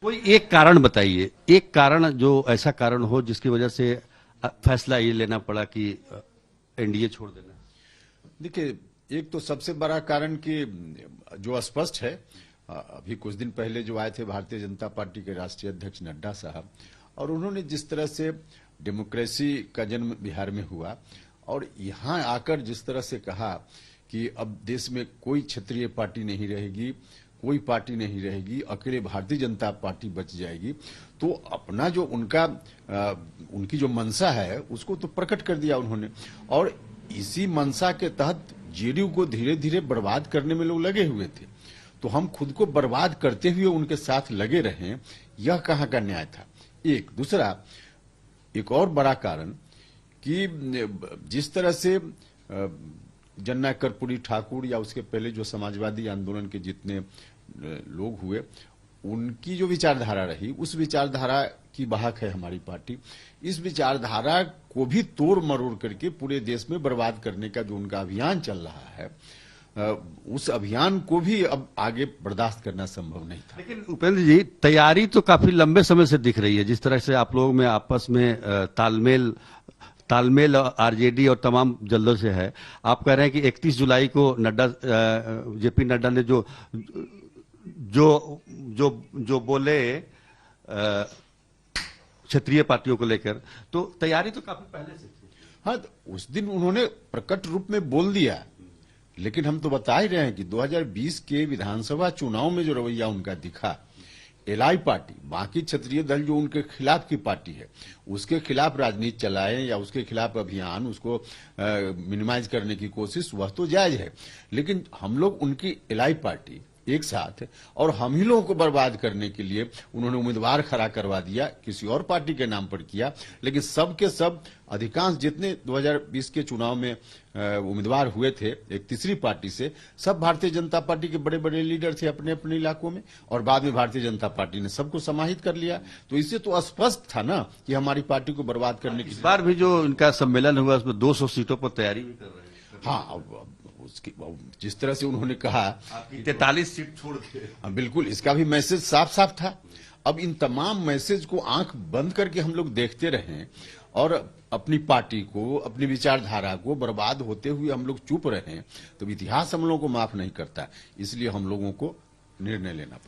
कोई एक कारण बताइए, एक कारण जो ऐसा कारण हो जिसकी वजह से फैसला ये लेना पड़ा कि एनडीए छोड़ देना। देखिए, एक तो सबसे बड़ा कारण कि जो स्पष्ट है, अभी कुछ दिन पहले जो आए थे भारतीय जनता पार्टी के राष्ट्रीय अध्यक्ष नड्डा साहब, और उन्होंने जिस तरह से डेमोक्रेसी का जन्म बिहार में हुआ और यहां आकर जिस तरह से कहा कि अब देश में कोई क्षेत्रीय पार्टी नहीं रहेगी, कोई पार्टी नहीं रहेगी, अकेले भारतीय जनता पार्टी बच जाएगी, तो अपना जो उनकी जो मंशा है उसको तो प्रकट कर दिया उन्होंने। और इसी मंशा के तहत जेडीयू को धीरे धीरे बर्बाद करने में लोग लगे हुए थे, तो हम खुद को बर्बाद करते हुए उनके साथ लगे रहे, यह कहां का न्याय था। एक दूसरा, एक और बड़ा कारण कि जिस तरह से जननायक कर्पूरी ठाकुर या उसके पहले जो समाजवादी आंदोलन के जितने लोग हुए, उनकी जो विचारधारा रही, उस विचारधारा की वाहक है हमारी पार्टी। इस विचारधारा को भी तोड़ मरोड़ करके पूरे देश में बर्बाद करने का जो उनका अभियान चल रहा है, उस अभियान को भी अब आगे बर्दाश्त करना संभव नहीं था। लेकिन उपेंद्र जी, तैयारी तो काफी लंबे समय से दिख रही है, जिस तरह से आप लोगों में आपस में तालमेल आरजेडी और तमाम जल्दों से है। आप कह रहे हैं कि 31 जुलाई को जेपी नड्डा ने जो बोले क्षेत्रीय पार्टियों को लेकर, तो तैयारी तो काफी पहले से थी। हाँ, तो उस दिन उन्होंने प्रकट रूप में बोल दिया, लेकिन हम तो बता ही रहे हैं कि 2020 के विधानसभा चुनाव में जो रवैया उनका दिखा, एलआई पार्टी, बाकी क्षेत्रीय दल जो उनके खिलाफ की पार्टी है, उसके खिलाफ राजनीति चलाए या उसके खिलाफ अभियान, उसको मिनिमाइज करने की कोशिश, वह तो जायज है, लेकिन हम लोग उनकी एलआई पार्टी एक साथ, और हम ही लोगों को बर्बाद करने के लिए उन्होंने उम्मीदवार खड़ा करवा दिया, किसी और पार्टी के नाम पर किया। लेकिन सब के सब अधिकांश जितने 2020 के चुनाव में उम्मीदवार हुए थे एक तीसरी पार्टी से, सब भारतीय जनता पार्टी के बड़े बड़े लीडर थे अपने अपने इलाकों में, और बाद में भारतीय जनता पार्टी ने सबको समाहित कर लिया। तो इससे तो स्पष्ट था ना कि हमारी पार्टी को बर्बाद करने की। इस बार भी जो इनका सम्मेलन हुआ उसमें 200 सीटों पर तैयारी भी कर रहे हैं। हाँ, उसकी जिस तरह से उन्होंने कहा 43 सीट छोड़ के, बिल्कुल इसका भी मैसेज साफ साफ था। अब इन तमाम मैसेज को आंख बंद करके हम लोग देखते रहें और अपनी पार्टी को, अपनी विचारधारा को बर्बाद होते हुए हम लोग चुप रहें, तो इतिहास हम लोगों को माफ नहीं करता। इसलिए हम लोगों को निर्णय लेना पड़ा।